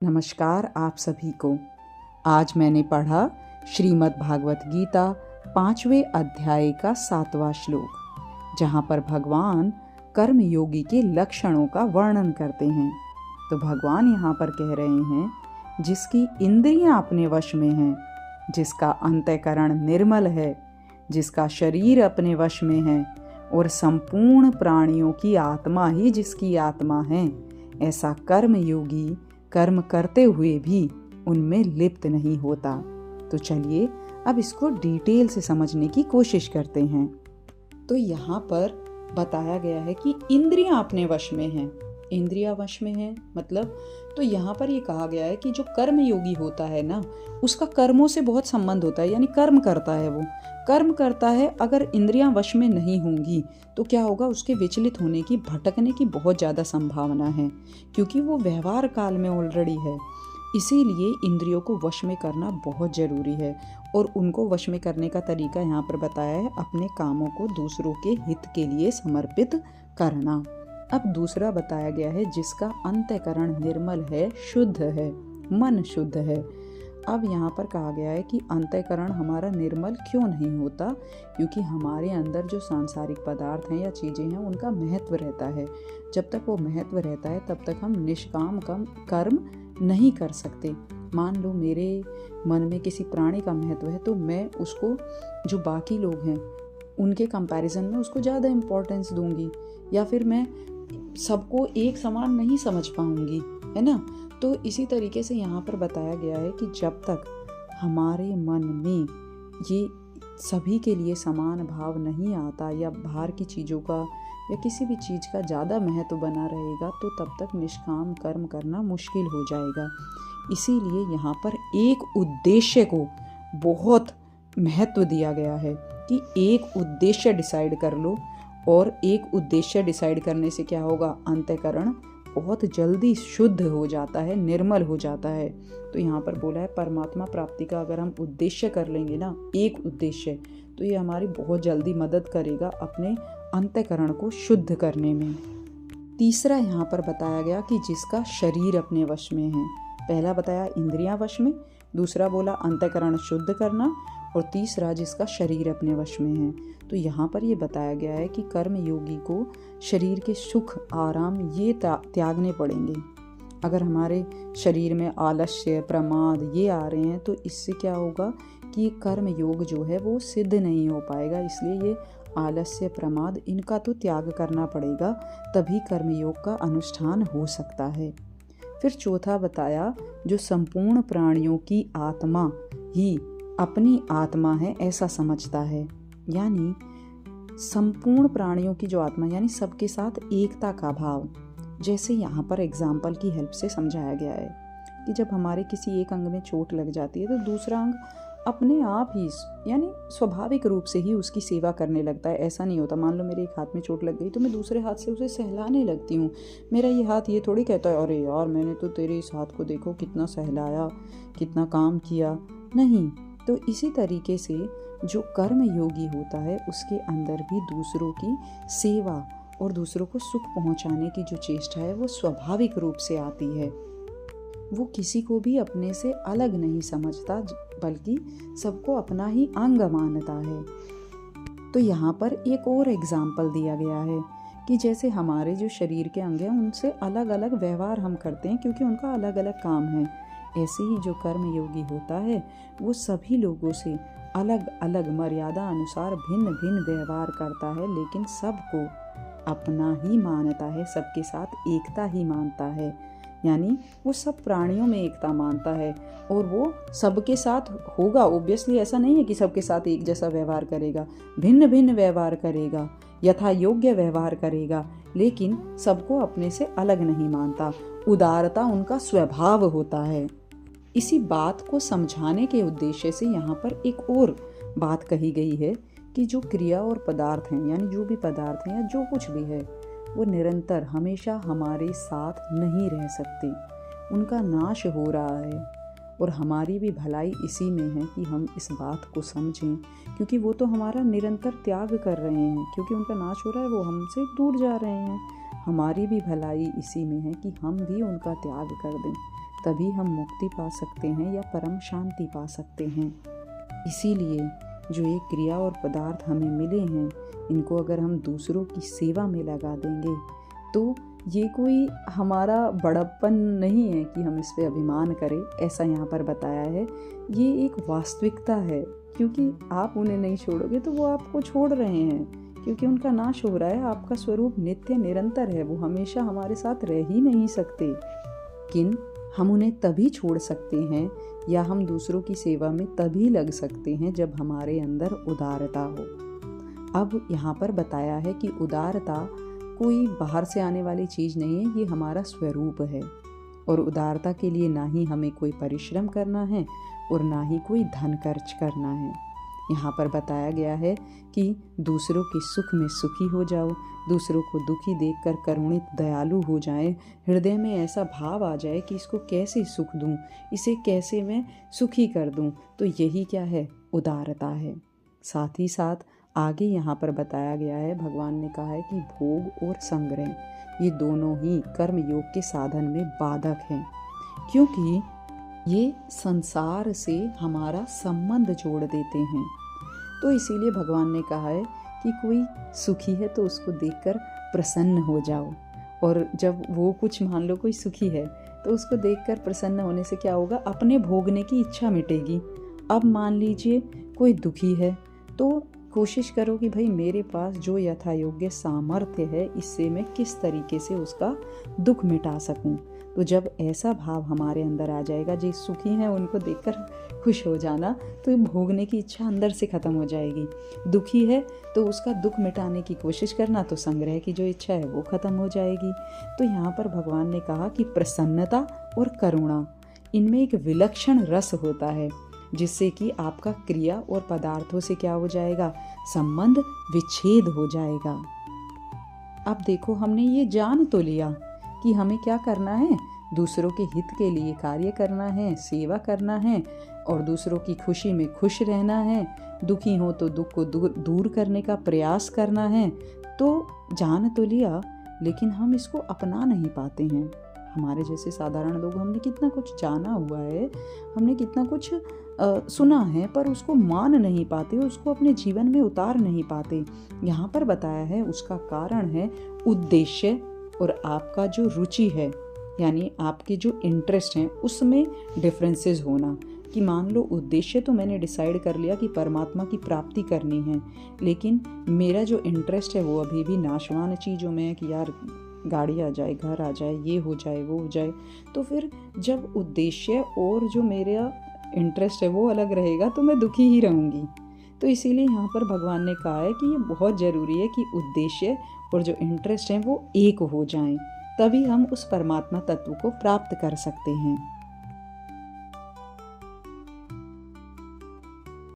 नमस्कार आप सभी को। आज मैंने पढ़ा श्रीमद् भागवत गीता 5वें अध्याय का 7वां श्लोक, जहाँ पर भगवान कर्मयोगी के लक्षणों का वर्णन करते हैं। तो भगवान यहाँ पर कह रहे हैं, जिसकी इंद्रियां अपने वश में हैं, जिसका अंतःकरण निर्मल है, जिसका शरीर अपने वश में है और संपूर्ण प्राणियों की आत्मा ही जिसकी आत्मा है, ऐसा कर्मयोगी कर्म करते हुए भी उनमें लिप्त नहीं होता। तो चलिए अब इसको डिटेल से समझने की कोशिश करते हैं। तो यहाँ पर बताया गया है कि इंद्रियां अपने वश में हैं। इंद्रियां वश में हैं मतलब, तो यहाँ पर ये कहा गया है कि जो कर्म योगी होता है ना, उसका कर्मों से बहुत संबंध होता है, यानी कर्म करता है, वो कर्म करता है। अगर इंद्रियां वश में नहीं होंगी तो क्या होगा, उसके विचलित होने की, भटकने की बहुत ज़्यादा संभावना है, क्योंकि वो व्यवहार काल में ऑलरेडी है। इसीलिए इंद्रियों को वश में करना बहुत ज़रूरी है, और उनको वश में करने का तरीका यहाँ पर बताया है, अपने कामों को दूसरों के हित के लिए समर्पित करना। अब दूसरा बताया गया है, जिसका अंतःकरण निर्मल है, शुद्ध है, मन शुद्ध है। अब यहाँ पर कहा गया है कि अंतःकरण हमारा निर्मल क्यों नहीं होता, क्योंकि हमारे अंदर जो सांसारिक पदार्थ हैं या चीज़ें हैं, उनका महत्व रहता है। जब तक वो महत्व रहता है तब तक हम निष्काम कर्म नहीं कर सकते। मान लो मेरे मन में किसी प्राणी का महत्व है, तो मैं उसको, जो बाकी लोग हैं उनके कंपैरिजन में उसको ज़्यादा इम्पोर्टेंस दूंगी, या फिर मैं सबको एक समान नहीं समझ पाऊंगी, है ना। तो इसी तरीके से यहाँ पर बताया गया है कि जब तक हमारे मन में ये सभी के लिए समान भाव नहीं आता, या बाहर की चीज़ों का या किसी भी चीज़ का ज़्यादा महत्व बना रहेगा, तो तब तक निष्काम कर्म करना मुश्किल हो जाएगा। इसीलिए यहाँ पर एक उद्देश्य को बहुत महत्व दिया गया है कि एक उद्देश्य डिसाइड कर लो, और एक उद्देश्य डिसाइड करने से क्या होगा, अंतःकरण बहुत जल्दी शुद्ध हो जाता है, निर्मल हो जाता है। तो यहाँ पर बोला है, परमात्मा प्राप्ति का अगर हम उद्देश्य कर लेंगे ना, एक उद्देश्य, तो ये हमारी बहुत जल्दी मदद करेगा अपने अंतःकरण को शुद्ध करने में। तीसरा यहाँ पर बताया गया कि जिसका शरीर अपने वश में है। पहला बताया इंद्रियां वश में, दूसरा बोला अंतःकरण शुद्ध करना, और तीसरा जिसका शरीर अपने वश में है। तो यहाँ पर ये बताया गया है कि कर्म योगी को शरीर के सुख आराम ये त्यागने पड़ेंगे। अगर हमारे शरीर में आलस्य प्रमाद ये आ रहे हैं, तो इससे क्या होगा कि कर्म योग जो है वो सिद्ध नहीं हो पाएगा। इसलिए ये आलस्य प्रमाद इनका तो त्याग करना पड़ेगा, तभी कर्म योग का अनुष्ठान हो सकता है। फिर चौथा बताया, जो संपूर्ण प्राणियों की आत्मा ही अपनी आत्मा है ऐसा समझता है, यानी संपूर्ण प्राणियों की जो आत्मा, यानी सबके साथ एकता का भाव। जैसे यहाँ पर एग्जाम्पल की हेल्प से समझाया गया है कि जब हमारे किसी एक अंग में चोट लग जाती है, तो दूसरा अंग अपने आप ही, यानी स्वाभाविक रूप से ही उसकी सेवा करने लगता है। ऐसा नहीं होता, मान लो मेरे एक हाथ में चोट लग गई तो मैं दूसरे हाथ से उसे सहलाने लगती हूँ। मेरा ये हाथ ये थोड़ी कहता है, अरे यार मैंने तो तेरे इस हाथ को देखो कितना सहलाया, कितना काम किया, नहीं। तो इसी तरीके से जो कर्म योगी होता है, उसके अंदर भी दूसरों की सेवा और दूसरों को सुख पहुंचाने की जो चेष्टा है, वो स्वाभाविक रूप से आती है। वो किसी को भी अपने से अलग नहीं समझता, बल्कि सबको अपना ही अंग मानता है। तो यहाँ पर एक और एग्जाम्पल दिया गया है कि जैसे हमारे जो शरीर के अंग हैं, उनसे अलग अलग व्यवहार हम करते हैं, क्योंकि उनका अलग अलग काम है। ऐसे ही जो कर्म योगी होता है, वो सभी लोगों से अलग अलग मर्यादा अनुसार भिन्न भिन्न व्यवहार करता है, लेकिन सबको अपना ही मानता है, सबके साथ एकता ही मानता है। यानी वो सब प्राणियों में एकता मानता है, और वो सबके साथ होगा। ऑब्वियसली ऐसा नहीं है कि सबके साथ एक जैसा व्यवहार करेगा, भिन्न भिन्न व्यवहार करेगा, यथा योग्य व्यवहार करेगा, लेकिन सबको अपने से अलग नहीं मानता। उदारता उनका स्वभाव होता है। इसी बात को समझाने के उद्देश्य से यहाँ पर एक और बात कही गई है कि जो क्रिया और पदार्थ हैं, यानी जो भी पदार्थ हैं या जो कुछ भी है, वो निरंतर हमेशा हमारे साथ नहीं रह सकते, उनका नाश हो रहा है। और हमारी भी भलाई इसी में है कि हम इस बात को समझें, क्योंकि वो तो हमारा निरंतर त्याग कर रहे हैं, क्योंकि उनका नाश हो रहा है, वो हमसे दूर जा रहे हैं। हमारी भी भलाई इसी में है कि हम भी उनका त्याग कर दें, तभी हम मुक्ति पा सकते हैं या परम शांति पा सकते हैं। इसीलिए जो ये क्रिया और पदार्थ हमें मिले हैं, इनको अगर हम दूसरों की सेवा में लगा देंगे तो ये कोई हमारा बड़प्पन नहीं है कि हम इस पे अभिमान करें, ऐसा यहाँ पर बताया है। ये एक वास्तविकता है, क्योंकि आप उन्हें नहीं छोड़ोगे तो वो आपको छोड़ रहे हैं, क्योंकि उनका नाश हो रहा है। आपका स्वरूप नित्य निरंतर है, वो हमेशा हमारे साथ रह ही नहीं सकते। लेकिन हम उन्हें तभी छोड़ सकते हैं या हम दूसरों की सेवा में तभी लग सकते हैं जब हमारे अंदर उदारता हो। अब यहाँ पर बताया है कि उदारता कोई बाहर से आने वाली चीज़ नहीं है, ये हमारा स्वरूप है। और उदारता के लिए ना ही हमें कोई परिश्रम करना है और ना ही कोई धन खर्च करना है। यहाँ पर बताया गया है कि दूसरों के सुख में सुखी हो जाओ, दूसरों को दुखी देखकर करुणित दयालु हो जाए, हृदय में ऐसा भाव आ जाए कि इसको कैसे सुख दूं, इसे कैसे मैं सुखी कर दूं। तो यही क्या है? उदारता है। साथ ही साथ आगे यहाँ पर बताया गया है, भगवान ने कहा है कि भोग और संग्रह ये दोनों ही कर्म योग के साधन में बाधक हैं, क्योंकि ये संसार से हमारा संबंध जोड़ देते हैं। तो इसीलिए भगवान ने कहा है कि कोई सुखी है तो उसको देखकर प्रसन्न हो जाओ, और जब वो कुछ मान लो कोई सुखी है तो उसको देखकर प्रसन्न होने से क्या होगा? अपने भोगने की इच्छा मिटेगी। अब मान लीजिए कोई दुखी है तो कोशिश करो कि भाई मेरे पास जो यथा योग्य सामर्थ्य है, इससे मैं किस तरीके से उसका दुख मिटा सकूं। तो जब ऐसा भाव हमारे अंदर आ जाएगा, जो सुखी हैं उनको देखकर खुश हो जाना, तो भोगने की इच्छा अंदर से ख़त्म हो जाएगी। दुखी है तो उसका दुख मिटाने की कोशिश करना, तो संग्रह की जो इच्छा है वो ख़त्म हो जाएगी। तो यहाँ पर भगवान ने कहा कि प्रसन्नता और करुणा, इनमें एक विलक्षण रस होता है, जिससे कि आपका क्रिया और पदार्थों से क्या हो जाएगा? संबंध विच्छेद हो जाएगा। अब देखो, हमने ये जान तो लिया कि हमें क्या करना है, दूसरों के हित के लिए कार्य करना है, सेवा करना है और दूसरों की खुशी में खुश रहना है, दुखी हो तो दुख को दूर करने का प्रयास करना है। तो जान तो लिया, लेकिन हम इसको अपना नहीं पाते हैं। हमारे जैसे साधारण लोग, हमने कितना कुछ जाना हुआ है, हमने कितना कुछ सुना है, पर उसको मान नहीं पाते, उसको अपने जीवन में उतार नहीं पाते। यहाँ पर बताया है उसका कारण है उद्देश्य और आपका जो रुचि है, यानी आपके जो इंटरेस्ट हैं उसमें डिफरेंसेस होना। कि मान लो उद्देश्य तो मैंने डिसाइड कर लिया कि परमात्मा की प्राप्ति करनी है, लेकिन मेरा जो इंटरेस्ट है वो अभी भी नाशवान चीज़ों में है कि यार गाड़ी आ जाए, घर आ जाए, ये हो जाए, वो हो जाए। तो फिर जब उद्देश्य और जो मेरा इंटरेस्ट है वो अलग रहेगा तो मैं दुखी ही रहूँगी। तो इसीलिए यहाँ पर भगवान ने कहा है कि ये बहुत ज़रूरी है कि उद्देश्य और जो इंटरेस्ट हैं वो एक हो जाएं, तभी हम उस परमात्मा तत्व को प्राप्त कर सकते हैं।